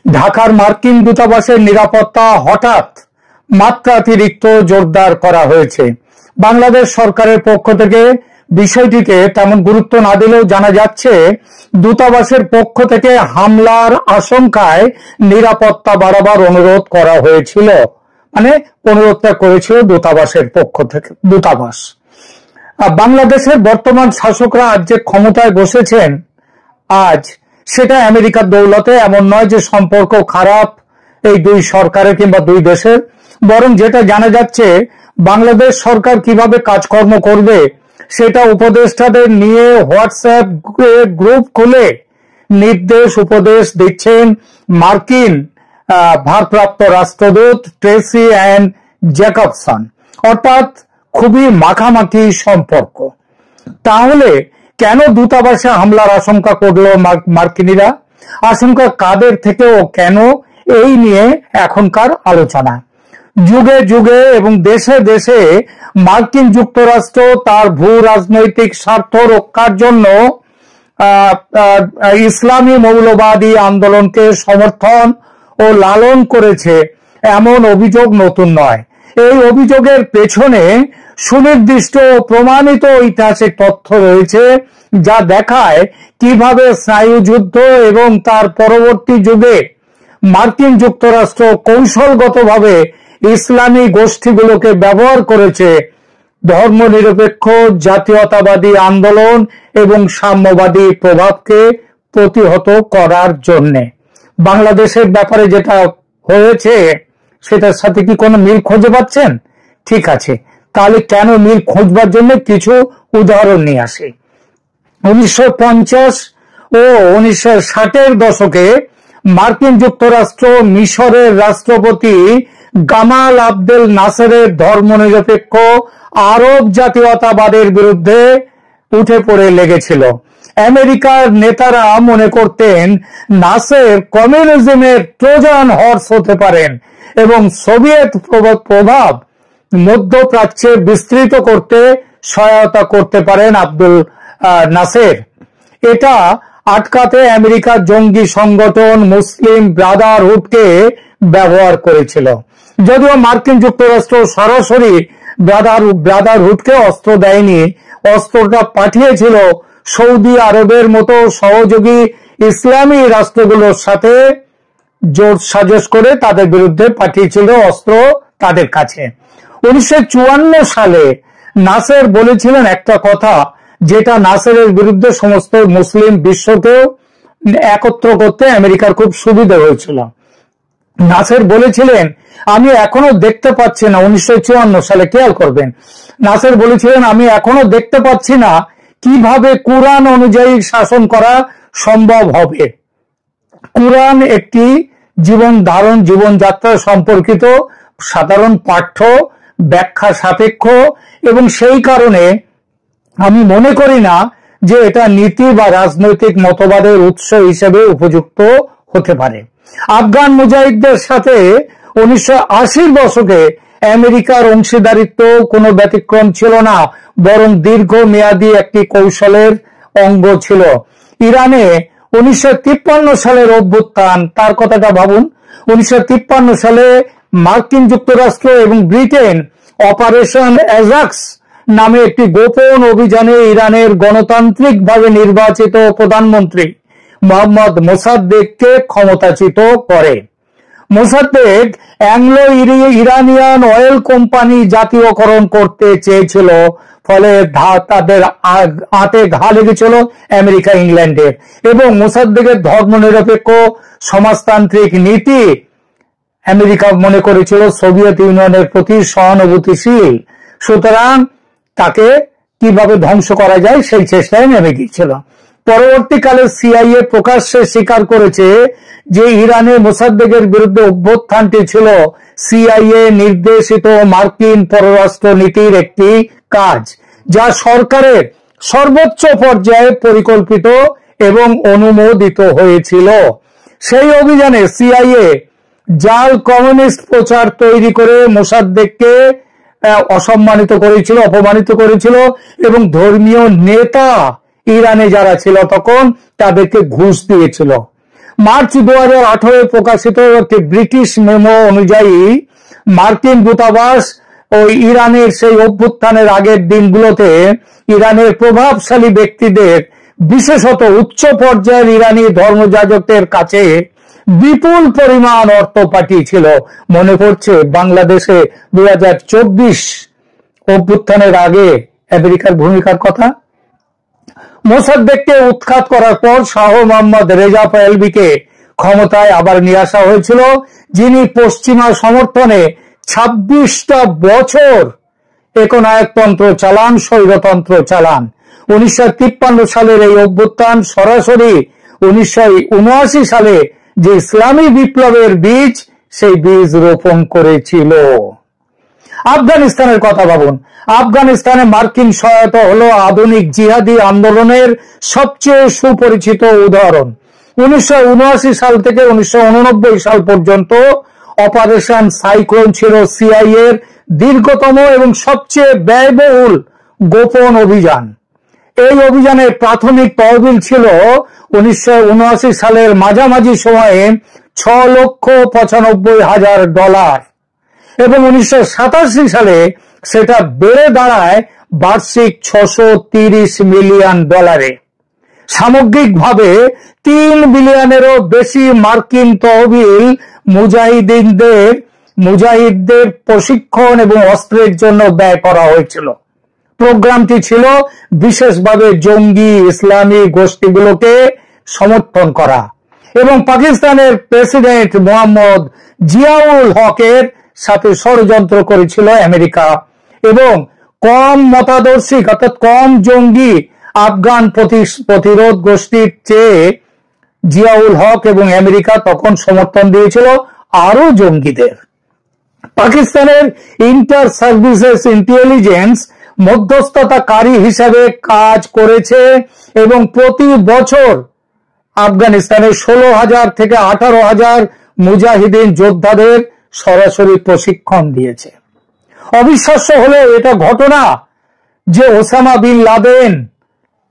ঢাকার মার্কিন দূতাবাসের নিরাপত্তা হঠাৎ মাত্রাতিরিক্ত জোরদার করা হয়েছে। বাংলাদেশ সরকারের পক্ষ থেকে বিষয়টিকে তেমন গুরুত্ব না দিলেও জানা যাচ্ছে দূতাবাসের পক্ষ থেকে হামলার আশঙ্কায় নিরাপত্তা বাড়াবার অনুরোধ করা হয়েছিল, মানে অনুরোধটা করেছিল দূতাবাসের পক্ষ থেকে। দূতাবাস, বাংলাদেশের বর্তমান শাসকরা আজ যে ক্ষমতায় বসেছেন আজ, সেটা আমেরিকার দৌলতে। এমন নয় যে সম্পর্ক খারাপ এই দুই সরকারের কিংবা দুই দেশের, বরং যেটা জানা যাচ্ছে বাংলাদেশ সরকার কিভাবে কাজকর্ম করবে সেটা উপদেষ্টাদের নিয়ে হোয়াটসঅ্যাপ গ্রুপ খুলে নির্দেশ উপদেশ দিচ্ছেন মার্কিন ভারপ্রাপ্ত রাষ্ট্রদূত ট্রেসি অ্যান জ্যাকবসন। অর্থাৎ খুবই মাখামাখি সম্পর্ক। তাহলে কেন দূতাবাসে হামলার আশঙ্কা করলো মার্কিনীরা? আশঙ্কা কাদের থেকে ও কেন, এই নিয়ে এখনকার আলোচনা। যুগে যুগে এবং দেশে দেশে মার্কিন যুক্তরাষ্ট্র তার ভূ রাজনৈতিক স্বার্থ রক্ষার জন্য ইসলামী মৌলবাদী আন্দোলনকে সমর্থন ও লালন করেছে, এমন অভিযোগ নতুন নয়। এই অভিযোগের পেছনে সুনির্দিষ্ট ও প্রমাণিত ঐতিহাসিক তথ্য রয়েছে, যা দেখায় কিভাবে স্নায়ুযুদ্ধ এবং তার পরবর্তী যুগে মার্কিন যুক্তরাষ্ট্র কৌশলগতভাবে ইসলামী গোষ্ঠীগুলোকে ব্যবহার করেছে ধর্মনিরপেক্ষ জাতীয়তাবাদী আন্দোলন এবং সাম্যবাদী প্রভাবকে প্রতিহত করার জন্য। বাংলাদেশের ব্যাপারে যেটা হয়েছে সেটার সাথে কি কোনো মিল খুঁজে পাচ্ছেন? ঠিক আছে, তাহলে কেন মিল খুঁজবার জন্য কিছু উদাহরণ নিয়ে আসি। 1950 ও 1960-এর দশকে মার্কিন যুক্তরাষ্ট্র মিশরের রাষ্ট্রপতি গামাল আবদেল নাসেরের ধর্মনিরপেক্ষ আরব জাতীয়তাবাদের বিরুদ্ধে উঠে পড়ে লেগেছিল। আমেরিকার নেতারা মনে করতেন নাসের কমিউনিজমের ট্রোজান হর্স হতে পারেন এবং সোভিয়েত প্রভাব মধ্যপ্রাচ্যে বিস্তৃত করতে সহায়তা করতে পারেন আব্দুল নাসের। এটা আটকাতে আমেরিকার জঙ্গি সংগঠন মুসলিম ব্রাদারহুডকে ব্যবহার করেছিল। যদিও মার্কিন যুক্তরাষ্ট্র সরাসরি ব্রাদারহুডকে অস্ত্র দেয়নি, অস্ত্রটা পাঠিয়েছিল সৌদি আরবের মতো সহযোগী ইসলামী রাষ্ট্রগুলোর সাথে জোট সাজস করে তাদের বিরুদ্ধে পাঠিয়েছিল অস্ত্র তাদের কাছে। 1954 সালে নাসের বলেছিলেন একটা কথা, যেটা নাসেরের বিরুদ্ধে সমস্ত মুসলিম বিশ্বকেও একত্র করতে আমেরিকার খুব সুবিধা হয়েছিল। নাসের বলেছিলেন, আমি এখনো দেখতে পাচ্ছি না, 1954 সালে, খেয়াল করবেন, নাসের বলেছিলেন, আমি এখনো দেখতে পাচ্ছি না কিভাবে কুরআন অনুযায়ী শাসন করা সম্ভব হবে। কুরআন একটি জীবনযাত্রা সম্পর্কিত সাধারণ পাঠ্য, ব্যাখ্যা সাপেক্ষ, এবং সেই কারণে আমি মনে করি না যে এটা নীতি বা রাজনৈতিক মতবাদের উৎস হিসেবে উপযুক্ত হতে পারে। আফগান মুজাহিদদের সাথে 1980-র দশকে আমেরিকার অংশীদারিত্ব কোনো ব্যতিক্রম ছিল না, বরং দীর্ঘমেয়াদী একটি কৌশলের অঙ্গ ছিল। ইরানে 1953 সালের অভ্যুত্থান, তার কথাটা ভাবুন। 1953 সালে মার্কিন যুক্তরাষ্ট্র এবং ব্রিটেন অপারেশন অ্যাজাক্স নামে একটি গোপন অভিযানে ইরানের গণতান্ত্রিকভাবে নির্বাচিত প্রধানমন্ত্রী মোহাম্মদ মোসাদ্দেককে ক্ষমতাচ্যুত করে। Mosaddegh Anglo Iranian oil company জাতীয়করণ করতে চেয়েছিল, ফলে তাদের আঁতে ঘা লেগেছিল আমেরিকা ইংল্যান্ডের, এবং মোসাদ্দেকের ধর্মনিরপেক্ষ সমাজতান্ত্রিক নীতি আমেরিকা মনে করেছিল সোভিয়েত ইউনিয়নের প্রতি সহানুভূতিশীল, সুতরাং তাকে কিভাবে ধ্বংস করা যায় সেই চেষ্টায় নেমে গিয়েছিল। পরবর্তীকালে সিআইএ প্রকাশ্যে স্বীকার করেছে যে ইরানে মোসাদ্দেকের বিরুদ্ধে অভ্যুত্থানটি ছিল সিআইএ নির্দেশিত মার্কিন পররাষ্ট্র নীতির একটি কাজ, যা সরকারের সর্বোচ্চ পর্যায়ে পরিকল্পিত এবং অনুমোদিত হয়েছিল। সেই অভিযানে সিআইএ জাল কমিউনিস্ট প্রচার তৈরি করে মোসাদ্দেককে অসম্মানিত করেছিল, অপমানিত করেছিল, এবং ধর্মীয় নেতা ইরানে যারা ছিল তখন তাদেরকে ঘুষ দিয়েছিল। মার্চ 2018 প্রকাশিত একটি ব্রিটিশ মেমো অনুযায়ী মার্কিন দূতাবাস ওই ইরানের সেই অভ্যুত্থানের আগের দিনগুলোতে ইরানের প্রভাবশালী ব্যক্তিদের, বিশেষত উচ্চ পর্যায়ের ইরানি ধর্মযাজকদের কাছে বিপুল পরিমাণ অর্থ পাঠিয়েছিল। মনে পড়ছে বাংলাদেশে 2024 অভ্যুত্থানের আগে আমেরিকার ভূমিকার কথা। মোসাদ্দেককে উৎখাত করার পর শাহ মোহাম্মদ রেজা পাহলভিকে ক্ষমতায় আবার নিয়ে আসা হয়েছিল, যিনি পশ্চিমা সমর্থনে 26টা বছর একনায়কতন্ত্র চালান, স্বৈরতন্ত্র চালান। 1953 সালের এই অভ্যুত্থান সরাসরি 1979 সালে যে ইসলামী বিপ্লবের বীজ, সেই বীজ রোপণ করেছিল। আফগানিস্তানের কথা ভাবুন। আফগানিস্তানে মার্কিন সহায়তা হলো আধুনিক জিহাদি আন্দোলনের সবচেয়ে সুপরিচিত উদাহরণ। 1979 সাল থেকে 1989 সাল পর্যন্ত অপারেশন সাইক্লোন ছিল সিআইএ এর দীর্ঘতম এবং সবচেয়ে ব্যয়বহুল গোপন অভিযান। এই অভিযানের প্রাথমিক তহবিল ছিল 1979 সালের মাঝামাঝি সময়ে $6,95,000 এবং 1987 সালে সেটা বেড়ে দাঁড়ায় বার্ষিক $630 মিলিয়ন। সামগ্রিকভাবে $3 বিলিয়নেরও বেশি মার্কিন তহবিল মুজাহিদদের প্রশিক্ষণ এবং অস্ত্রের জন্য ব্যয় করা হয়েছিল। প্রোগ্রামটি ছিল বিশেষভাবে জঙ্গি ইসলামী গোষ্ঠীগুলোকে সমর্থন করা এবং পাকিস্তানের প্রেসিডেন্ট মোহাম্মদ জিয়াউল হকের সাথে ষড়যন্ত্র করেছিল আমেরিকা এবং কম মতাদর্শিক অর্থাৎ কম জঙ্গি আফগান প্রতিরোধ গোষ্ঠীর চেয়ে জিয়াউল হক এবং আমেরিকা তখন সমর্থন দিয়েছিল আরো জঙ্গিদের। পাকিস্তানের ইন্টার সার্ভিসেস ইন্টেলিজেন্স মধ্যস্থতাকারী হিসাবে কাজ করেছে এবং প্রতি বছর আফগানিস্তানে 16,000 থেকে 18,000 মুজাহিদিন যোদ্ধাদের সরাসরি প্রশিক্ষণ দিয়েছে। অবিশ্বাস্য হলেও এটা ঘটনা যে ওসামা বিন লাদেন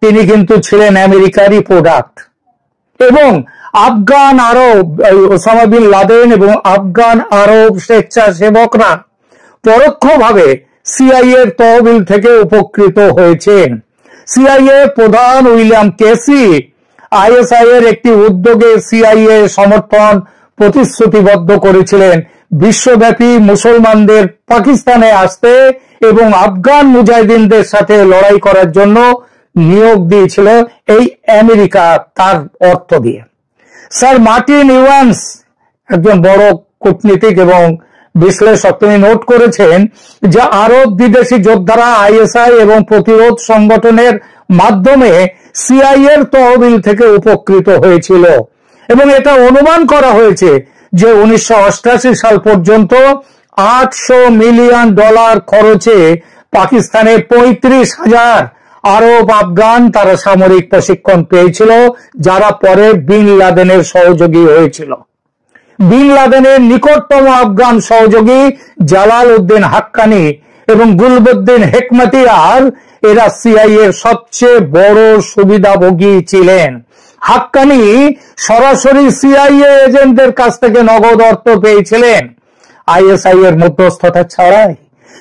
তিনি কিন্তু ছিলেন আমেরিকারই প্রোডাক্ট এবং আফগান আরব ওসামা বিন লাদেন এবং আফগান আরব স্বেচ্ছাসেবকরা পরোক্ষভাবে সিআইএ এর তহবিল থেকে উপকৃত হয়েছেন। সিআইএ প্রধান উইলিয়াম কেসি আইএসআই এর একটি উদ্যোগে সিআইএ সমর্থন প্রতিশ্রুতিবদ্ধ করেছিলেন বিশ্বব্যাপী মুসলমানদের পাকিস্তানে আসতে এবং আফগান মুজাহিদিনদের সাথে লড়াই করার জন্য নিয়োগ দিয়েছিল এই আমেরিকা তার অর্থ দিয়ে। স্যার মার্টিন ইভান্স একজন বড় কূটনীতিক এবং বিশ্লেষক, তিনি নোট করেছেন যে আরব বিদেশি যোদ্ধারা আইএসআই এবং প্রতিরোধ সংগঠনের মাধ্যমে সিআইএ এর তহবিল থেকে উপকৃত হয়েছিল এবং এটা অনুমান করা হয়েছে যে 1988 সাল পর্যন্ত $800 মিলিয়ন খরচে পাকিস্তানে 35,000 আরব আফগান তারা সামরিক প্রশিক্ষণ পেয়েছিল, যারা পরে বিন লাদেনের সহযোগী হয়েছিল। বিন লাদেনের নিকটতম আফগান সহযোগী জালাল উদ্দিন হাক্কানি এবং গুলবুদ্দিন হেকমতিয়ার এরা সিআইএ এর সবচেয়ে বড় সুবিধাভোগী ছিলেন। হাক্কানি সরাসরি সিআইএ এজেন্টদের কাছ থেকে নগদ অর্থ পেয়েছিলেন আইএসআই এর মধ্যস্থতা ছাড়াই।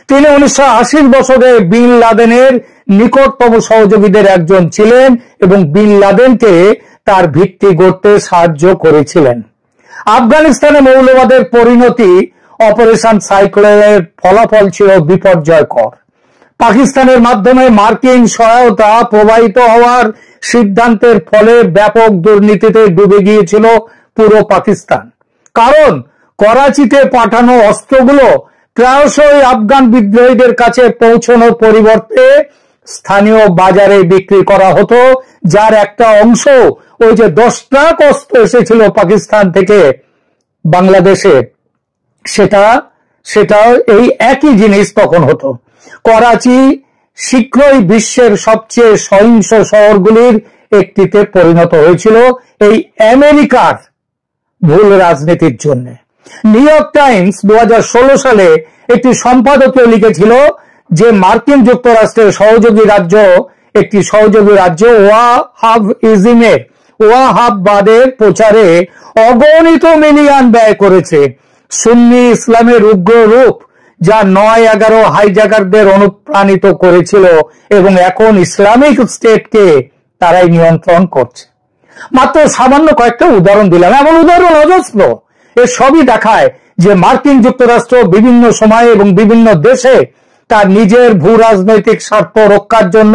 তিনি 1980 দশকে বিন লাদেনের নিকটতম সহযোগীদের একজন ছিলেন এবং বিন লাদেনকে তার ভিত্তি গড়তে সাহায্য করেছিলেন। আফগানিস্তানে মৌলবাদের পরিণতি অপারেশন সাইক্লোনের ফলাফল ছিল বিপর্যয়কর। পাকিস্তানের মাধ্যমে মার্কিন সহায়তা প্রবাহিত হওয়ার সিদ্ধান্তের ফলে ব্যাপক দুর্নীতিতে ডুবে গিয়েছিল পুরো পাকিস্তান। কারণ করাচিতে পাঠানো অস্ত্রগুলো প্রায়শই আফগান বিদ্রোহীদের কাছে পৌঁছানোর পরিবর্তে স্থানীয় বাজারে বিক্রি করা হতো, যার একটা অংশ ওই যে 10 ট্রাক অস্ত্র এসেছিল পাকিস্তান থেকে বাংলাদেশে, সেটা এই একই জিনিস তখন হতো। করাচি শীঘ্রই বিশ্বের সবচেয়ে সহিংস শহরগুলির একটিতে পরিণত হয়েছিল এই আমেরিকার ভুল রাজনীতির জন্য। নিউ ইয়র্ক টাইমস 2016 সালে একটি সম্পাদকীয় লিখেছিল যে মার্কিন যুক্তরাষ্ট্রের একটি সহযোগী রাজ্য ওয়াহাবিজমের ওয়াহাববাদের প্রচারে অগণিত মিলিয়ন ব্যয় করেছে। সুন্নি ইসলামের উগ্র রূপ, যা 9/11 হাইজ্যাকারদের অনুপ্রাণিত করেছিল, এবং এখন ইসলামিক স্টেটকে তারাই নিয়ন্ত্রণ করছে। মাত্র সামান্য কয়েকটা উদাহরণ দিলাম, এমন উদাহরণ অজস্র। এর সবই দেখায় যে মার্কিন যুক্তরাষ্ট্র বিভিন্ন সময়ে এবং বিভিন্ন দেশে তার নিজের ভূ রাজনৈতিক স্বার্থ রক্ষার জন্য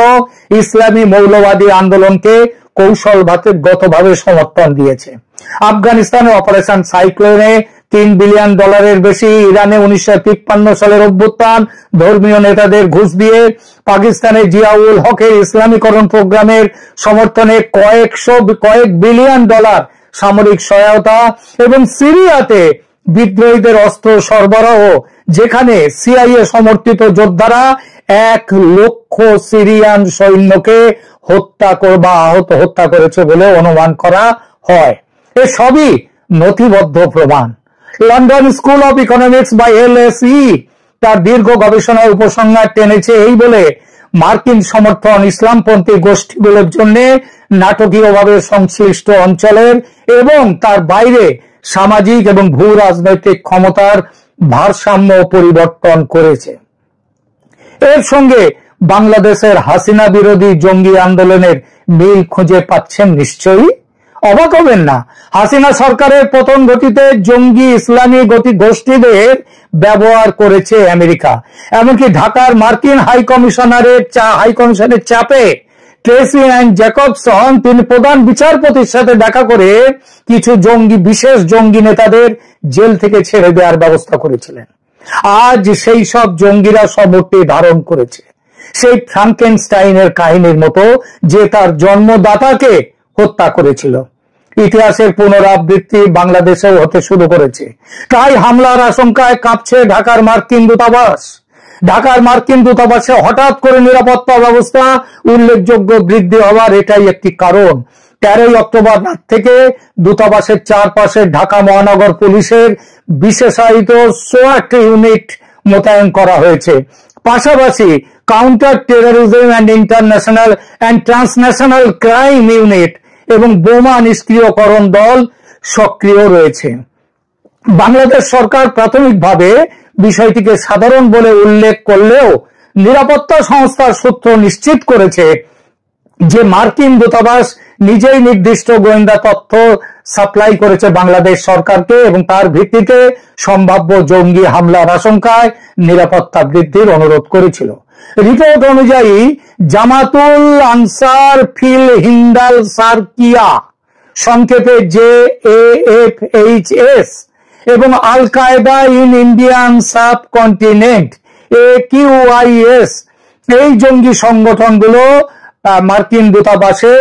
ইসলামী মৌলবাদী আন্দোলনকে কৌশলগতভাবে সমর্থন দিয়েছে। আফগানিস্তানে অপারেশন সাইক্লোনে $3 বিলিয়ন বেশি, ইরানে 1953 সালের অভ্যুত্থান, ধর্মীয় নেতাদের ঘুষ দিয়ে, পাকিস্তানে জিয়াউল হকের ইসলামীকরণ প্রোগ্রামের সমর্থনে কয়েক বিলিয়ন ডলার সামরিক সহায়তা, এবং সিরিয়াতে বিদ্রোহীদের অস্ত্র সরবরাহ, যেখানে সিআইএ সমর্থিত যোদ্ধারা 1 লক্ষ সিরিয়ান সৈন্যকে হত্যা করেছে বলে অনুমান করা হয়। এ সবই নথিবদ্ধ প্রমাণ। লন্ডন স্কুল অব ইকোনমিক্স বা LSE তার দীর্ঘ গবেষণায় উপসংহার টেনেছে এই বলে, মার্কিন সমর্থন ইসলামপন্থী গোষ্ঠীগুলোর জন্য নাটকীয়ভাবে সংশ্লিষ্ট অঞ্চলের এবং তার বাইরে সামাজিক এবং ভূ রাজনৈতিক ক্ষমতার ভারসাম্য পরিবর্তন করেছে। এর সঙ্গে বাংলাদেশের হাসিনা বিরোধী জঙ্গি আন্দোলনের মিল খুঁজে পাচ্ছেন নিশ্চয়ই। অবাক হবেন না, হাসিনা সরকারের পতন ঘটিতে জঙ্গি ইসলামী গোষ্ঠীদের ব্যবহার করেছে আমেরিকা। এমনকি ঢাকার মার্কিন হাইকমিশনের চাপে ট্রেসি অ্যান্ড জ্যাকবসন, তিনি প্রধান বিচারপতির সাথে দেখা করে কিছু বিশেষ জঙ্গি নেতাদের জেল থেকে ছেড়ে দেওয়ার ব্যবস্থা করেছিলেন। আজ সেই সব জঙ্গিরা শবটি ধারণ করেছে, সেই ফ্রাঙ্কেনস্টাইনের কাহিনীর মতো, যে তার জন্মদাতাকে হত্যা করেছিল। ইতিহাসের পুনরাবৃত্তি বাংলাদেশেও হতে শুরু করেছে। তাই হামলার আশঙ্কায় কাঁপছে ঢাকার মার্কিন দূতাবাস। ঢাকার মার্কিন দূতাবাসে হঠাৎ করে নিরাপত্তা ব্যবস্থা উল্লেখযোগ্য বৃদ্ধি হওয়ার এটাই একটি কারণ। 13 অক্টোবর রাত থেকে দূতাবাসের চারপাশে ঢাকা মহানগর পুলিশের বিশেষায়িত সোয়াট ইউনিট মোতায়েন করা হয়েছে। পাশাপাশি counter terrorism and transnational crime unit এবং বোমা নিষ্ক্রিয়করণ দল সক্রিয় রয়েছে। বাংলাদেশ সরকার প্রাথমিকভাবে বিষয়টিকে সাধারণ বলে উল্লেখ করলেও নিরাপত্তা সংস্থার সূত্র নিশ্চিত করেছে যে মার্কিন দূতাবাস নিজেই নির্দিষ্ট গোয়েন্দা তথ্য সাপ্লাই করেছে বাংলাদেশ সরকারকে, এবং তার ভিত্তিতে সম্ভাব্য জঙ্গি হামলার আশঙ্কায় নিরাপত্তা বৃদ্ধির অনুরোধ করেছিল। রিপোর্ট অনুযায়ী জামাতুল আনসার ফিল হিন্দাল সারকিয়া, সংক্ষেপে JAFHS, এবং আল কায়দা ইন ইন্ডিয়ান সাবকন্টিনেন্ট AQIS, এই জঙ্গি সংগঠনগুলো মার্কিন দূতাবাসে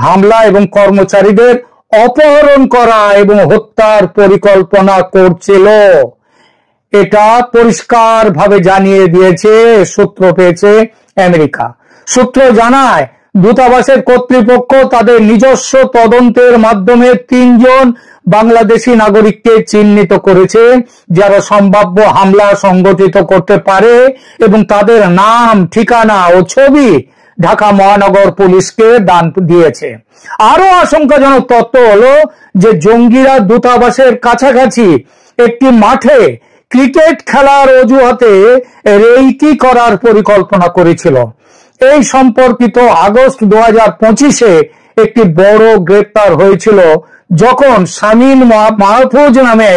হামলা এবং কর্মচারীদের অপহরণ করা এবং হত্যার পরিকল্পনা করছিল। এটা পরিষ্কারভাবে জানিয়ে দিয়েছে, সূত্র পেয়েছে আমেরিকা। সূত্র জানায়, দূতাবাসের কর্তৃপক্ষ তাদের নিজস্ব তদন্তের মাধ্যমে 3 জন বাংলাদেশি নাগরিককে চিহ্নিত করেছে যারা সম্ভাব্য হামলা সংগঠিত করতে পারে, এবং তাদের নাম, ঠিকানা ও ছবি ঢাকা মহানগর পুলিশকে দান দিয়েছে। আরো আশঙ্কাজনক তথ্য হলো যে জঙ্গিরা দূতাবাসের কাছাকাছি একটি মাঠে ক্রিকেট খেলার অজুহাতে রেইকি করার পরিকল্পনা করেছিল। এই সম্পর্কিত আগস্ট 2025-এ একটি বড় গ্রেপ্তার হয়েছিল, যখন শামীম মাহফুজ নামে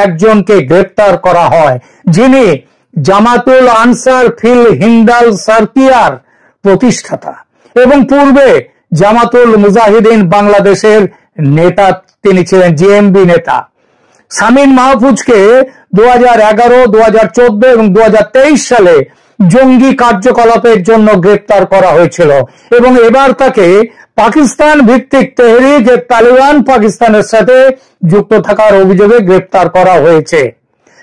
একজনকে গ্রেপ্তার করা হয়, যিনি জামাতুল আনসার ফিল হিন্দাল সারকিয়ার প্রতিষ্ঠাতা এবং পূর্বে জামাতুল মুজাহিদিন বাংলাদেশের নেতা, তিনি ছিলেন জেএমবি নেতা। শামীম মাহফুজকে 2011, 2014 এবং 2023 সালে জঙ্গি কার্যকলাপের জন্য গ্রেপ্তার করা হয়েছিল, এবং এবার তাকে পাকিস্তান ভিত্তিক তেহরিক তালিবান পাকিস্তানের সাথে যুক্ত থাকার অভিযোগে গ্রেপ্তার করা হয়েছে।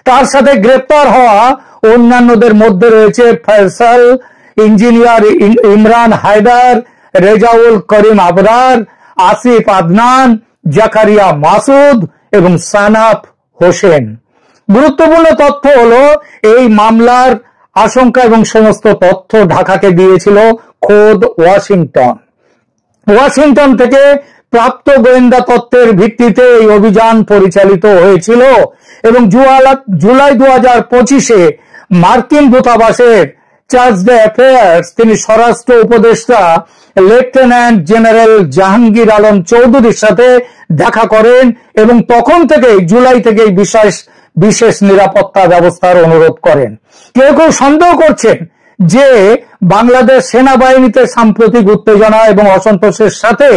তার সাথে গ্রেপ্তার হওয়া অন্যান্যদের মধ্যে রয়েছে ফয়সাল, ইঞ্জিনিয়ার ইমরান হায়দার, রেজাউল করিম আবরার, আসিফ আদনান, জাকারিয়া মাসুদ এবং সানাফ হোসেন। গুরুত্বপূর্ণ তথ্য হলো, এই মামলার আশঙ্কা এবং সমস্ত তথ্য ঢাকাকে দিয়েছিল খোদ ওয়াশিংটন। ওয়াশিংটন থেকে প্রাপ্ত গোয়েন্দা তথ্যের ভিত্তিতে এই অভিযান পরিচালিত হয়েছিল এবং জুলাই 2025-এ মার্কিন দূতাবাসের চার্জ দ্য অ্যাফেয়ার্স তিনি স্বরাষ্ট্র উপদেষ্টা লেফটেন্যান্ট জেনারেল জাহাঙ্গীর আলম চৌধুরীর সাথে দেখা করেন এবং তখন থেকেই জুলাই থেকেই বিশেষ নিরাপত্তা ব্যবস্থার অনুরোধ করেন। কেউ কেউ সন্দেহ করছেন যে বাংলাদেশ সেনাবাহিনীতে সাম্প্রতিক উত্তেজনা এবং অসন্তোষের সাথে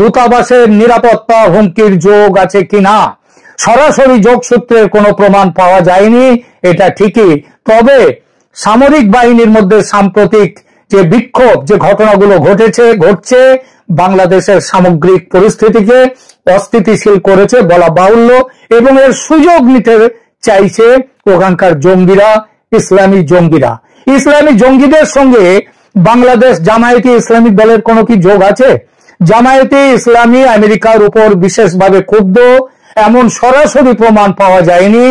দূতাবাসের নিরাপত্তা হুমকির যোগ আছে কিনা। সরাসরি যোগসূত্রের কোনো প্রমাণ পাওয়া যায়নি, এটা ঠিকই। তবে সামরিক বাহিনীর মধ্যে সাম্প্রতিক যে বিক্ষোভ, যে ঘটনাগুলো ঘটছে বাংলাদেশের সামগ্রিক পরিস্থিতিকে অস্থিতিশীল করেছে বলা বাহুল্য এবং এর সুযোগ নিতে চাইছে ওখানকার জঙ্গিরা, ইসলামী জঙ্গিদের সঙ্গে বাংলাদেশ জামায়াতে ইসলামী দলের কোনো কি যোগ আছে? জামায়াতে ইসলামী আমেরিকার উপর বিশেষভাবে ক্ষুব্ধ, এমন সরাসরি প্রমাণ পাওয়া যায়নি।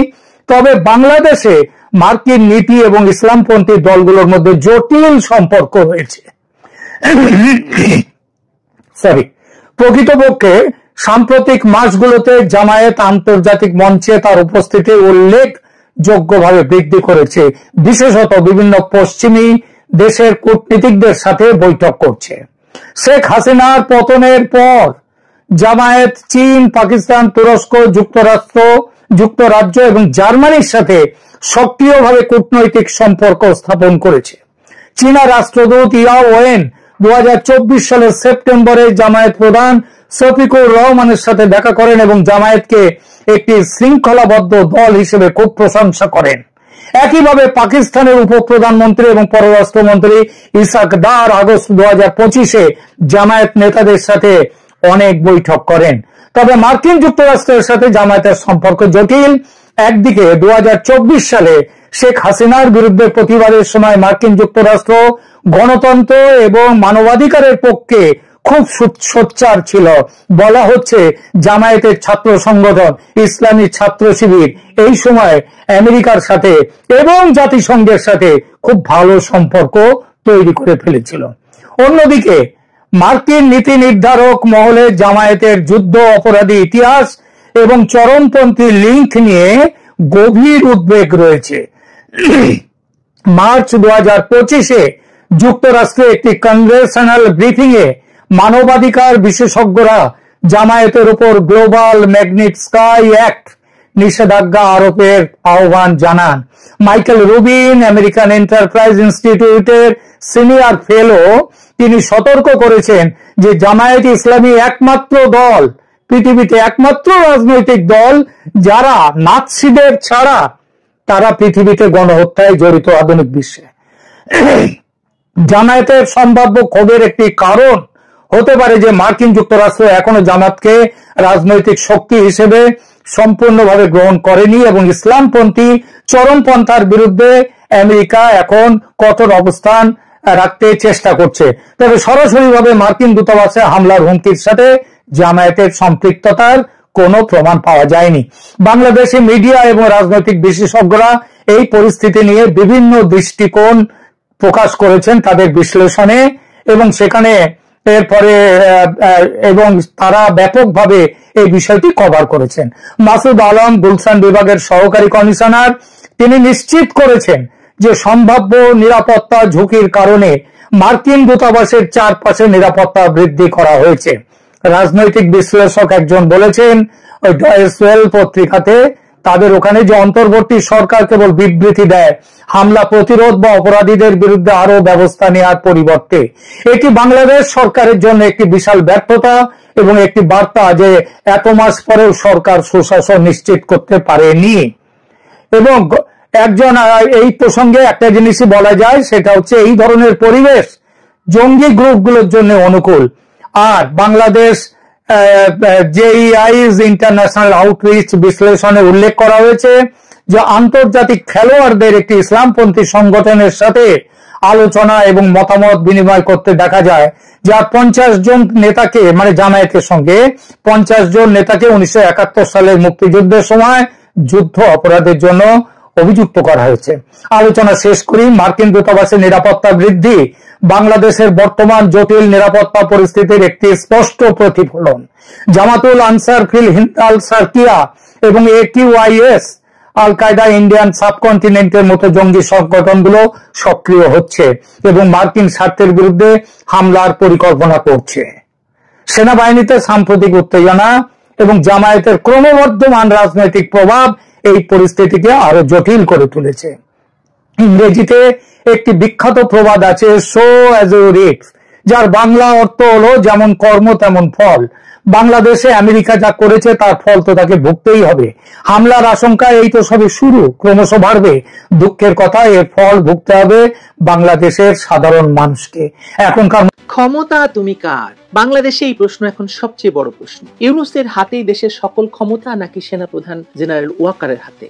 তবে বাংলাদেশে মার্কিন নীতি এবং ইসলামপন্থী দলগুলোর মধ্যে জটিল সম্পর্ক রয়েছে। প্রকৃতপক্ষে সাম্প্রতিক মাসগুলোতে জামায়াত আন্তর্জাতিক মঞ্চে তার উপস্থিতি উল্লেখযোগ্যভাবে বৃদ্ধি করেছে, বিশেষত বিভিন্ন পশ্চিমী দেশের কূটনীতিকদের সাথে বৈঠক করছে। শেখ হাসিনার পতনের পর জামায়াত চীন, পাকিস্তান, তুরস্ক, যুক্তরাজ্য এবং জার্মানির সাথে সক্রিয়ভাবে কূটনৈতিক সম্পর্ক স্থাপন করেছে। চীনা রাষ্ট্রদূত ইয়া ওয়েন 2024 সালের সেপ্টেম্বরে জামায়াত প্রধান শফিকুর রহমানের সাথে দেখা করেন এবং জামায়াতকে একটি শৃঙ্খলাবদ্ধ দল হিসেবে খুব প্রশংসা করেন। একইভাবে পাকিস্তানের উপপ্রধানমন্ত্রী এবং পররাষ্ট্রমন্ত্রী ইসাক দার আগস্ট 2025-এ জামায়াত নেতাদের সাথে অনেক বৈঠক করেন। তবে মার্কিন যুক্তরাষ্ট্রের সাথে জামায়াতের সম্পর্ক জটিল। একদিকে 2024 সালে শেখ হাসিনার বিরুদ্ধে প্রতিবাদের সময় মার্কিন যুক্তরাষ্ট্র গণতন্ত্র এবং মানবাধিকারের পক্ষে খুব সোচ্চার ছিল। বলা হচ্ছে জামায়াতের ছাত্র সংগঠন ইসলামী ছাত্র শিবির এই সময় আমেরিকার সাথে এবং জাতিসংঘের সাথে খুব ভালো সম্পর্ক তৈরি করে ফেলেছিল। অন্যদিকে মার্কিন নীতি নির্ধারক মহলে জামায়াতের যুদ্ধ অপরাধী ইতিহাস এবং চরমপন্থী লিঙ্ক নিয়ে গভীর উদ্বেগ রয়েছে। মার্চ 2025-এ যুক্তরাষ্ট্রে একটি কনগ্রেশনাল ব্রিফিংয়ে মানবাধিকার বিশেষজ্ঞরা জামায়াতের উপর গ্লোবাল ম্যাগনিটস্কাই অ্যাক্ট নিষেধাজ্ঞা আরোপের আহ্বান জানান। মাইকেল রুবিন, আমেরিকান এন্টারপ্রাইজ ইনস্টিটিউটের সিনিয়র ফেলো, তিনি সতর্ক করেছেন যে জামায়াত ইসলামী একমাত্র দল, পৃথিবীতে একমাত্র রাজনৈতিক দল যারা নাৎসিদের ছাড়া তারা পৃথিবীতে গণহত্যায় জড়িত আধুনিক বিশ্বে। জামায়াতের সম্ভাব্য ক্ষোভের একটি কারণ হতে পারে যে মার্কিন যুক্তরাষ্ট্র এখনো জামাতকে রাজনৈতিক শক্তি হিসেবে সম্পূর্ণভাবে গ্রহণ করেনি এবং ইসলামপন্থী চরমপন্থার বিরুদ্ধে আমেরিকা এখন কঠোর অবস্থান রাখতে চেষ্টা করছে। তবে সরাসরিভাবে মার্কিন দূতাবাসে হামলার হুমকির সাথে জামায়াতের সম্পৃক্ততার কোনো প্রমাণ পাওয়া যায়নি। বাংলাদেশে মিডিয়া এবং রাজনৈতিক বিশেষজ্ঞরা এই পরিস্থিতি নিয়ে বিভিন্ন দৃষ্টিকোণ প্রকাশ করেছেন তাদের বিশ্লেষণে এবং সেখানে এরপরে এবং তারা ব্যাপকভাবে এই বিষয়টি কভার করেছেন। মাসুদ আলম, গুলশান বিভাগের সহকারী কমিশনার, তিনি নিশ্চিত করেছেন যে সম্ভাব্য নিরাপত্তা ঝুঁকির কারণে মার্কিন দূতাবাসের চারপাশে নিরাপত্তা বৃদ্ধি করা হয়েছে। রাজনৈতিক বিশ্লেষক একজন বলেছেন ওই ডয়েচ ওয়েল পত্রিকাতে তাদের ওখানে যে অন্তর্বর্তী সরকার কেবল বিবৃতি দেয় হামলা প্রতিরোধ বা অপরাধীদের বিরুদ্ধে আরো ব্যবস্থা নেওয়ার পরিবর্তে, এটি বাংলাদেশ সরকারের জন্য একটি বিশাল ব্যর্থতা এবং একটি বার্তা যে এত মাস পরেও সরকার সুশাসন নিশ্চিত করতে পারেনি। এবং এই প্রসঙ্গে একটা জিনিসই বলা যায়, সেটা হচ্ছে এই ধরনের পরিবেশ জঙ্গি গ্রুপগুলোর জন্য অনুকূল। আর বাংলাদেশ জেইআই's ইন্টারন্যাশনাল আউটরিচ বিশ্লেষণে উল্লেখ করা হয়েছে যে আন্তর্জাতিক খেলোয়াড়দের একটি ইসলামপন্থী সংগঠনের সাথে আলোচনা এবং মতামত বিনিময় করতে দেখা যায়, যার 50 জন নেতাকে, মানে জামায়াতের সঙ্গে 50 জন নেতাকে 1971 সালের মুক্তিযুদ্ধের সময় যুদ্ধ অপরাধের জন্য অভিযুক্ত করা হয়েছে। আলোচনা শেষ করি। মার্কিন দূতাবাসের নিরাপত্তা বৃদ্ধি বাংলাদেশের বর্তমান জটিল নিরাপত্তা পরিস্থিতির একটি স্পষ্ট প্রতিফলন। জামাতুল আনসার ফিল হিন্দ আল সার্কিয়া এবং AQIS আল কায়দা ইন্ডিয়ান সাবকন্টিনেন্টের মতো জঙ্গি সংগঠনগুলো সক্রিয় হচ্ছে এবং মার্কিন স্বার্থের বিরুদ্ধে হামলার পরিকল্পনা করছে। সেনাবাহিনীতে সাম্প্রতিক উত্তেজনা এবং জামায়াতের ক্রমবর্ধমান রাজনৈতিক প্রভাব এই পরিস্থিতিকে আরো জটিল করে তুলেছে। ইংরেজিতে একটি বিখ্যাত প্রবাদ আছে, সো অ্যাজ ইউ রিপ, যার বাংলা অর্থ হলো যেমন কর্ম তেমন ফল। বাংলাদেশে আমেরিকা যা করেছে তার ফল তো তাকে ভুগতেই হবে। হামলার আশঙ্কা এই তো সবে শুরু, ক্রমশ বাড়বে। দুঃখের কথা, এর ফল ভুগতে হবে বাংলাদেশের সাধারণ মানুষকে। এখনকার ক্ষমতা তুমি কার? বাংলাদেশে এই প্রশ্ন এখন সবচেয়ে বড় প্রশ্ন। ইউনূসের হাতেই দেশের সকল ক্ষমতা নাকি সেনাপ্রধান জেনারেল ওয়াকারের হাতে?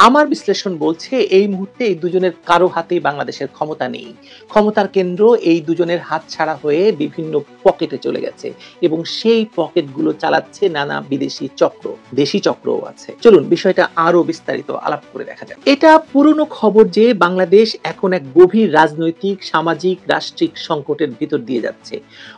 আমার বিশ্লেষণ বলছে এই মুহূর্তে এই দুজনের কারো হাতেই বাংলাদেশের ক্ষমতা নেই। ক্ষমতার কেন্দ্র এই দুজনের হাত ছাড়া হয়ে বিভিন্ন পকেটে চলে গেছে এবং সেই পকেটগুলো চালাচ্ছে নানা বিদেশি চক্র, দেশি চক্রও আছে। চলুন বিষয়টা আরো বিস্তারিত আলাপ করে দেখা যাক। এটা পুরনো খবর যে বাংলাদেশ এখন এক গভীর রাজনৈতিক, সামাজিক, রাষ্ট্রিক সংকটের ভিতর দিয়ে যাচ্ছে।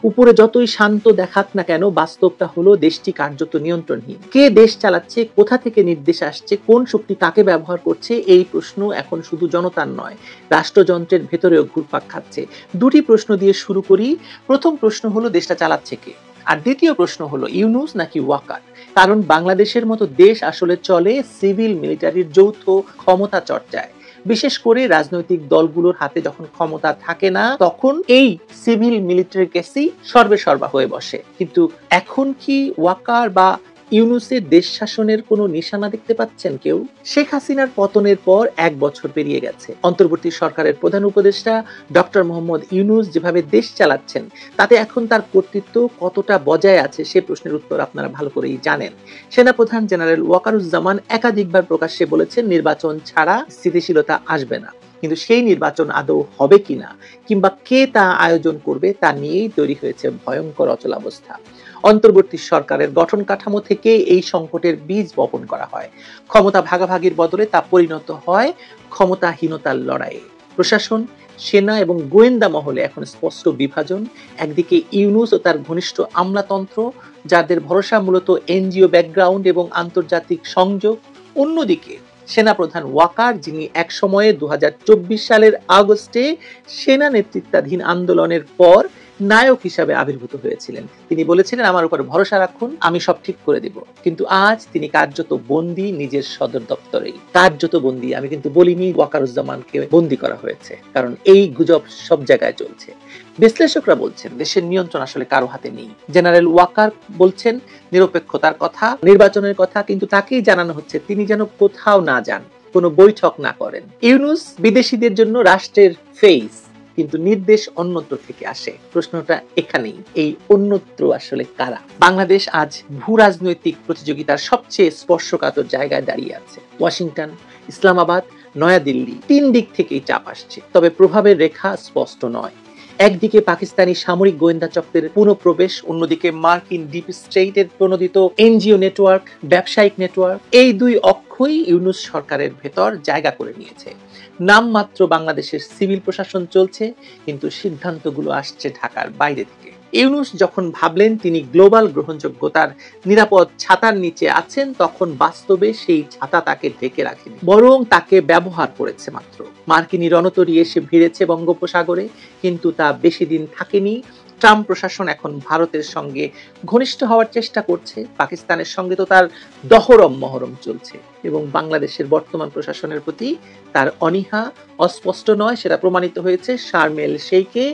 উপরে যতই শান্ত দেখাক না কেন, বাস্তবটা হলো দেশটি কার্যত নিয়ন্ত্রণহীন। কে দেশ চালাচ্ছে, কোথা থেকে নির্দেশ আসছে, কোন শক্তি কাকে ব্যবহার করছে, এই প্রশ্ন এখন শুধু জনতার নয়, রাষ্ট্রযন্ত্রের ভেতরেও ঘুরপাক খাচ্ছে। দুটি প্রশ্ন দিয়ে শুরু করি। প্রথম প্রশ্ন হলো দেশটা চালাচ্ছে কে, আর দ্বিতীয় প্রশ্ন হলো ইউনূস নাকি ওয়াকার। কারণ বাংলাদেশের মতো দেশ আসলে চলে সিভিল মিলিটারির যৌথ ক্ষমতা চর্চায়। বিশেষ করে রাজনৈতিক দলগুলোর হাতে যখন ক্ষমতা থাকে না, তখন এই সিভিল মিলিটারি কেসই সর্বেসর্বা হয়ে বসে। কিন্তু এখন কি ওয়াকার বা ইউনূসের দেশ শাসনের কোনো নিশানা দেখতে পাচ্ছেন কেউ? শেখ হাসিনার পতনের পর 1 বছর পেরিয়ে গেছে। অন্তর্বর্তী সরকারের প্রধান উপদেষ্টা ডক্টর মোহাম্মদ ইউনূস যেভাবে দেশ চালাচ্ছেন, তাতে এখন তার কর্তৃত্ব কতটা বজায় আছে সে প্রশ্নের উত্তর আপনারা ভালো করেই জানেন। সেনাপ্রধান জেনারেল ওয়াকারুজ্জামান একাধিকবার প্রকাশ্যে বলেছেন নির্বাচন ছাড়া স্থিতিশীলতা আসবে না। কিন্তু সেই নির্বাচন আদৌ হবে কিনা কিংবা কে তা আয়োজন করবে তা নিয়েই তৈরি হয়েছে ভয়ঙ্কর অচলাবস্থা। অন্তর্বর্তী সরকারের গঠন কাঠামো থেকে এই সংকটের বীজ বপন করা হয়। ক্ষমতা ভাগাভাগির বদলে তা পরিণত হয় ক্ষমতাহীনতার লড়াইয়ে। প্রশাসন, সেনা এবং গোয়েন্দা মহলে এখন স্পষ্ট বিভাজন। একদিকে ইউনূস ও তার ঘনিষ্ঠ আমলাতন্ত্র, যাদের ভরসা মূলত এনজিও ব্যাকগ্রাউন্ড এবং আন্তর্জাতিক সংযোগ। অন্যদিকে সেনাপ্রধান ওয়াকার, যিনি এক সময়ে 2024 সালের আগস্টে সেনা নেতৃত্বাধীন আন্দোলনের পর নায়ক হিসাবে আবির্ভূত হয়েছিলেন। তিনি বলেছিলেন, আমার উপর ভরসা রাখুন, আমি সব ঠিক করে দিব। কিন্তু আজ তিনি কার্যত বন্দী নিজের সদর দপ্তরেই। কার্যত বন্দী। আমি কিন্তু বলিনি ওয়াকারুজ্জামানকে বন্দী করা হয়েছে, কারণ এই গুজব সব জায়গায় চলছে। বিশ্লেষকরা বলছেন দেশের নিয়ন্ত্রণ আসলে কারো হাতে নেই। জেনারেল ওয়াকার বলছেন নিরপেক্ষতার কথা, নির্বাচনের কথা, কিন্তু তাকেই জানানো হচ্ছে তিনি যেন কোথাও না যান, কোনো বৈঠক না করেন। ইউনূস বিদেশিদের জন্য রাষ্ট্রের ফেস, কিন্তু নির্দেশ অন্যত্র থেকে আসে। প্রশ্নটা এখানেই, এই অন্যত্র আসলে কারা? বাংলাদেশ আজ ভূ রাজনৈতিক প্রতিযোগিতার সবচেয়ে স্পর্শকাতর জায়গায় দাঁড়িয়ে আছে। ওয়াশিংটন, ইসলামাবাদ, নয়াদিল্লি, 3 দিক থেকেই চাপ আসছে, তবে প্রভাবের রেখা স্পষ্ট নয়। একদিকে পাকিস্তানি সামরিক গোয়েন্দা চক্রের পুনঃপ্রবেশ, অন্যদিকে মার্কিন ডিপ স্টেটের প্রণোদিত এনজিও নেটওয়ার্ক, ব্যবসায়িক নেটওয়ার্ক। এই দুই অক্ষই ইউনূস সরকারের ভেতর জায়গা করে নিয়েছে। নামমাত্র বাংলাদেশের সিভিল প্রশাসন চলছে, কিন্তু সিদ্ধান্তগুলো আসছে ঢাকার বাইরে থেকে। ইউনূস যখন ভাবলেন তিনি গ্লোবাল গ্রহণযোগ্যতার নিরাপদ ছাতার নিচে আছেন, তখন বাস্তবে সেই ছাতা তাকে ঢেকে রাখেনি, বরং তাকে ব্যবহার করেছে মাত্র। মার্কিনী রণতরী এসে ভিড়েছে বঙ্গোপসাগরে, কিন্তু তা বেশি দিন থাকেনি। ট্রাম্প প্রশাসন এখন ভারতের সঙ্গে ঘনিষ্ঠ হওয়ার চেষ্টা করছে, পাকিস্তানের সঙ্গে তো তার দহরম মহরম চলছে, এবং বাংলাদেশের বর্তমান প্রশাসনের প্রতি তার অনীহা অস্পষ্ট নয়, সেটা প্রমাণিত হয়েছে শারম এল শেখে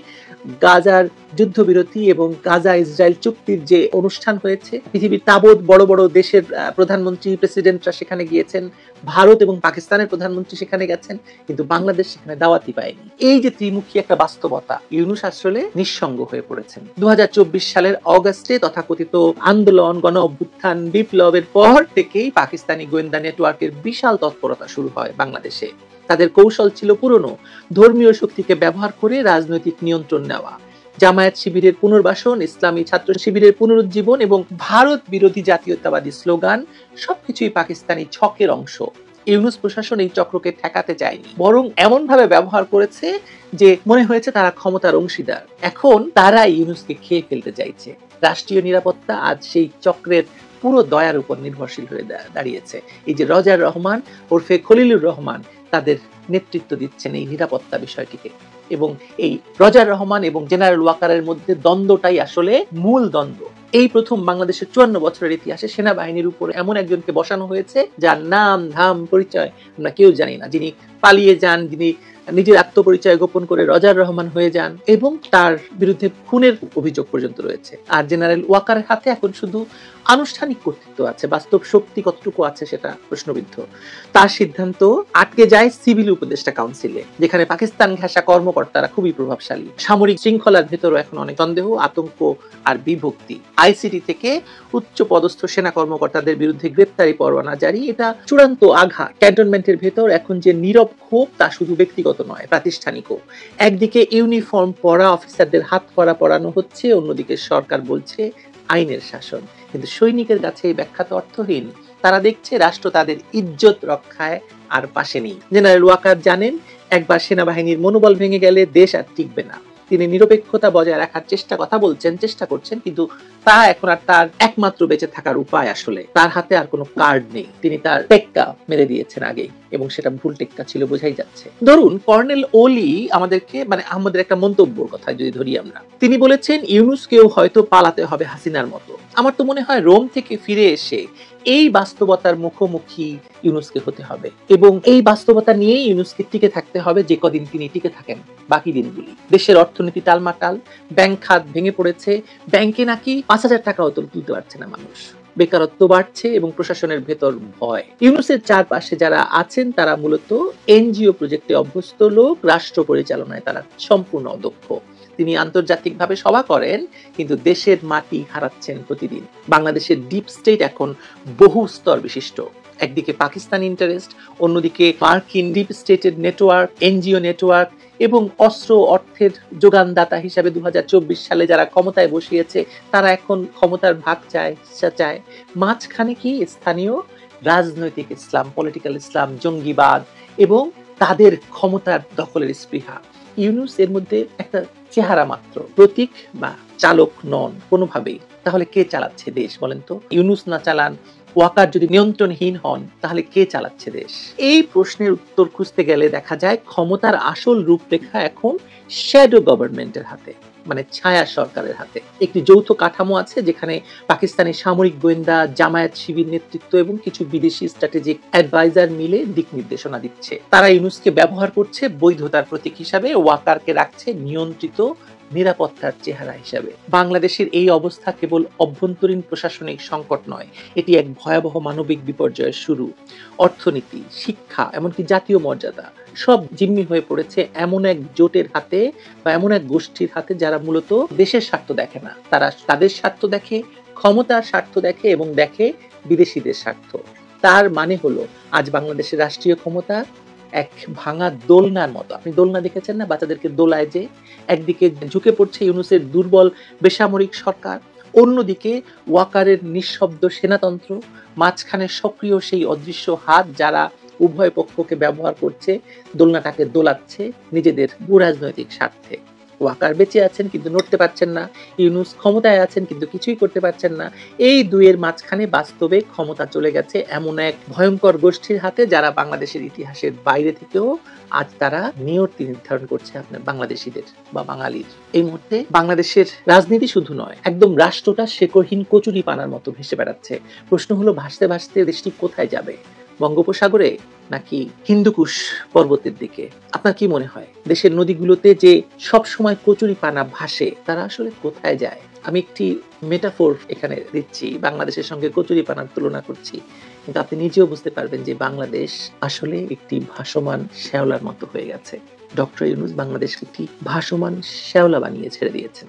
গাজার যুদ্ধবিরতি এবং গাজা ইসরায়েল চুক্তির যে অনুষ্ঠান হয়েছে। পৃথিবীর তাবৎ বড় বড় দেশের প্রধানমন্ত্রী, প্রেসিডেন্টরা সেখানে গিয়েছেন, ভারত এবং পাকিস্তানের প্রধানমন্ত্রী সেখানে গেছেন, কিন্তু বাংলাদেশ সেখানে দাওয়াতই পায়নি। এই যে ত্রিমুখী একটা বাস্তবতা, ইউনূস আসলে নিঃসঙ্গ হয়ে পড়েছেন। 2024 সালের অগাস্টে তথাকথিত আন্দোলন, গণ অভ্যুত্থান, বিপ্লবের পর থেকেই পাকিস্তানি গোয়েন্দা নেটওয়ার্কের বিশাল তৎপরতা শুরু হয় বাংলাদেশে। তাদের কৌশল ছিল পুরনো, ধর্মীয় শক্তিকে ব্যবহার করে রাজনৈতিক নিয়ন্ত্রণ নেওয়া। জামায়াত শিবিরের পুনর্বাসন, ইসলামী ছাত্র শিবিরের পুনরুজ্জীবন এবং ভারত বিরোধী জাতীয়তাবাদী স্লোগান সবকিছুই পাকিস্তানি ছকের অংশ। ইউনূস প্রশাসন এই চক্রকে ঠেকাতে চায়নি, বরং এমন ভাবে ব্যবহার করেছে যে মনে হয়েছে তারা ক্ষমতার অংশীদার। এখন তারা ইউনূসকে খেয়ে ফেলতে চাইছে। রাষ্ট্রীয় নিরাপত্তা আজ সেই চক্রের পুরো দয়ার উপর নির্ভরশীল হয়ে দাঁড়িয়েছে। এই যে রজার রহমান ওরফে খলিলুর রহমান তাদের নেতৃত্ব দিচ্ছেন এই নিরাপত্তা বিষয়টিকে, এবং এই রজার রহমান এবং জেনারেল ওয়াকারের মধ্যে দ্বন্দ্বটাই আসলে মূল দ্বন্দ্ব। এই প্রথম বাংলাদেশের 54 বছরের ইতিহাসে সেনাবাহিনীর উপরে এমন একজনকে বসানো হয়েছে যার নাম ধাম পরিচয় আমরা কেউ জানি না, যিনি পালিয়ে যান, যিনি নিজের আত্মপরিচয় গোপন করে রজার রহমান হয়ে যান, এবং তার বিরুদ্ধে খুনের অভিযোগ পর্যন্ত রয়েছে। আর জেনারেল ওয়াকারের হাতে এখন শুধু আনুষ্ঠানিক কর্তৃত্ব আছে, বাস্তব শক্তি কতটুকু আছে সেটা প্রশ্নবিদ্ধ। তার সিদ্ধান্ত আটকে যায় সিভিল উপদেষ্টা কাউন্সিলে, যেখানে পাকিস্তান ঘেঁষা কর্মকর্তারা খুবই প্রভাবশালী। সামরিক শৃঙ্খলার ভেতরও এখন অনেক সন্দেহ, আতঙ্ক আর বিভক্তি। আইসিটি থেকে উচ্চ পদস্থ সেনা কর্মকর্তাদের বিরুদ্ধে গ্রেপ্তারি পরোয়ানা জারি, এটা চূড়ান্ত আঘাত। ক্যান্টনমেন্টের ভেতর এখন যে নীরব ক্ষোভ তা শুধু ব্যক্তিগত নয়, প্রাতিষ্ঠানিকও। একদিকে ইউনিফর্ম পরা অফিসারদের হাত করা পরানো হচ্ছে, অন্যদিকে সরকার বলছে আইনের শাসন। কিন্তু সৈনিকের কাছে এই ব্যাখ্যা তো অর্থহীন। তারা দেখছে রাষ্ট্র তাদের ইজ্জত রক্ষায় আর পাশে নেই। জেনারেল ওয়াকার জানেন একবার সেনাবাহিনীর মনোবল ভেঙে গেলে দেশ আর টিকবে না। তিনি নিরপেক্ষতা বজায় রাখার চেষ্টা করছেন, কিন্তু তা এখন আর তার একমাত্র বেঁচে থাকার উপায়। আসলে তার হাতে আর কোনো কার্ড নেই। তিনি তার টেক্কা মেরে দিয়েছেন আগেই, এবং সেটা ভুল টেক্কা ছিল বোঝাই যাচ্ছে। ধরুন কর্নেল ওলি আমাদের একটা মন্তব্যের কথা যদি ধরি আমরা, তিনি বলেছেন ইউনূসকেও হয়তো পালাতে হবে হাসিনার মতো। আমার তো মনে হয় রোম থেকে ফিরে এসে এই বাস্তবতার মুখোমুখি ইউনূসকে হতে হবে, এবং এই বাস্তবতা নিয়েই ইউনূসকে টিকে থাকতে হবে যে কদিন তিনি টিকে থাকেন বাকি দিনগুলি। দেশের অর্থনীতি টালমাটাল, ব্যাংক খাত ভেঙে পড়েছে, ব্যাংকে নাকি 5,000 টাকাও তুলতে পারছে না মানুষ, বেকারত্ব বাড়ছে এবং প্রশাসনের ভেতর ভয়। ইউনূসের চারপাশে যারা আছেন তারা মূলত এনজিও প্রজেক্টে অভ্যস্ত লোক, রাষ্ট্র পরিচালনায় তারা সম্পূর্ণ অদক্ষ। তিনি আন্তর্জাতিকভাবে সভা করেন, কিন্তু দেশের মাটি হারাচ্ছেন প্রতিদিন। বাংলাদেশের ডিপ স্টেট এখন বহু স্তর বিশিষ্ট। একদিকে পাকিস্তান ইন্টারেস্ট, অন্যদিকে মার্কিন ডিপ স্টেটের নেটওয়ার্ক, এনজিও নেটওয়ার্ক, এবং অর্থের যোগানদাতা হিসাবে 2024 সালে যারা ক্ষমতায় বসিয়েছে তারা এখন ক্ষমতার ভাগ চায়। মাঝখানে কি স্থানীয় রাজনৈতিক ইসলাম, পলিটিক্যাল ইসলাম, জঙ্গিবাদ এবং তাদের ক্ষমতার দখলের স্পৃহা। ইউনূস এর মধ্যে একটা চেহারা মাত্র, প্রতীক বা চালক নন কোনোভাবেই। তাহলে কে চালাচ্ছে দেশ বলেন তো? ইউনূস না চালান, ওয়াকার যদি নিয়ন্ত্রণহীন হন, তাহলে কে চালাচ্ছে দেশ? এই প্রশ্নের উত্তর খুঁজতে গেলে দেখা যায় ক্ষমতার আসল রূপরেখা এখন শ্যাডো গভর্নমেন্টের হাতে, মানে ছায়া সরকারের হাতে। একটি যৌথ কাঠামো আছে যেখানে পাকিস্তানি সামরিক গোয়েন্দা, জামায়াত শিবির নেতৃত্ব এবং কিছু বিদেশি স্ট্র্যাটেজিক অ্যাডভাইজার মিলে দিক নির্দেশনা দিচ্ছে। তারা ইউনূসকে ব্যবহার করছে বৈধতার প্রতীক হিসাবে, ওয়াকারকে রাখছে নিয়ন্ত্রিত নিরাপত্তার চেহারা হিসাবে। বাংলাদেশের এই অবস্থা কেবল অভ্যন্তরীণ প্রশাসনিক সংকট নয়, এটি এক ভয়াবহ মানবিক বিপর্যয়ের শুরু। অর্থনীতি, শিক্ষা, এমনকি জাতীয় মর্যাদা সব জিম্মি হয়ে পড়েছে এমন এক জোটের হাতে বা এমন এক গোষ্ঠীর হাতে যারা মূলত দেশের স্বার্থ দেখে না। তারা তাদের স্বার্থ দেখে, ক্ষমতার স্বার্থ দেখে এবং দেখে বিদেশিদের স্বার্থ। তার মানে হলো আজ বাংলাদেশের রাষ্ট্রীয় ক্ষমতা এক ভাঙা দোলনার মতো। আপনি দোলনা দেখেছেন না, বাচ্চাদেরকে দোলায় যে? একদিকে ঝুঁকে পড়ছে ইউনূসের দুর্বল বেসামরিক সরকার, অন্যদিকে ওয়াকারের নিঃশব্দ সেনাতন্ত্র, মাঝখানে সক্রিয় সেই অদৃশ্য হাত যারা উভয় পক্ষকে ব্যবহার করছে, দোলনাটাকে দোলাচ্ছে নিজেদের ভূরাজনৈতিক স্বার্থে। ওয়াকার বেঁচে আছেন কিন্তু নড়তে পারছেন না, ইউনূস ক্ষমতায় আছেন কিন্তু কিছুই করতে পারছেন না। এই দুয়ের মাঝখানে বাস্তবে ক্ষমতা চলে গেছে এমন এক ভয়ঙ্কর গোষ্ঠীর হাতে যারা বাংলাদেশের ইতিহাসের বাইরে থেকেও আজ তারা নিয়তি নির্ধারণ করছে আপনার বাংলাদেশিদের বা বাঙালির। এই মুহূর্তে বাংলাদেশের রাজনীতি শুধু নয়, একদম রাষ্ট্রটা শেকড়হীন কচুরি পানার মতো ভেসে বেড়াচ্ছে। প্রশ্ন হলো ভাসতে ভাসতে দেশটি কোথায় যাবে? বঙ্গোপসাগরে নাকি হিন্দুকুশ পর্বতের দিকে? আপনার কি মনে হয় দেশের নদীগুলোতে যে সব সময় কচুরি পানা ভাসে তারা আসলে কোথায় যায়? আমি একটি মেটাফোর এখানে দিচ্ছি, বাংলাদেশের সঙ্গে কচুরি পানার তুলনা করছি, কিন্তু আপনি নিজেও বুঝতে পারবেন যে বাংলাদেশ আসলে একটি ভাসমান শ্যাওলার মতো হয়ে গেছে। ডক্টর ইউনূস বাংলাদেশকে একটি ভাসমান শ্যাওলা বানিয়ে ছেড়ে দিয়েছেন।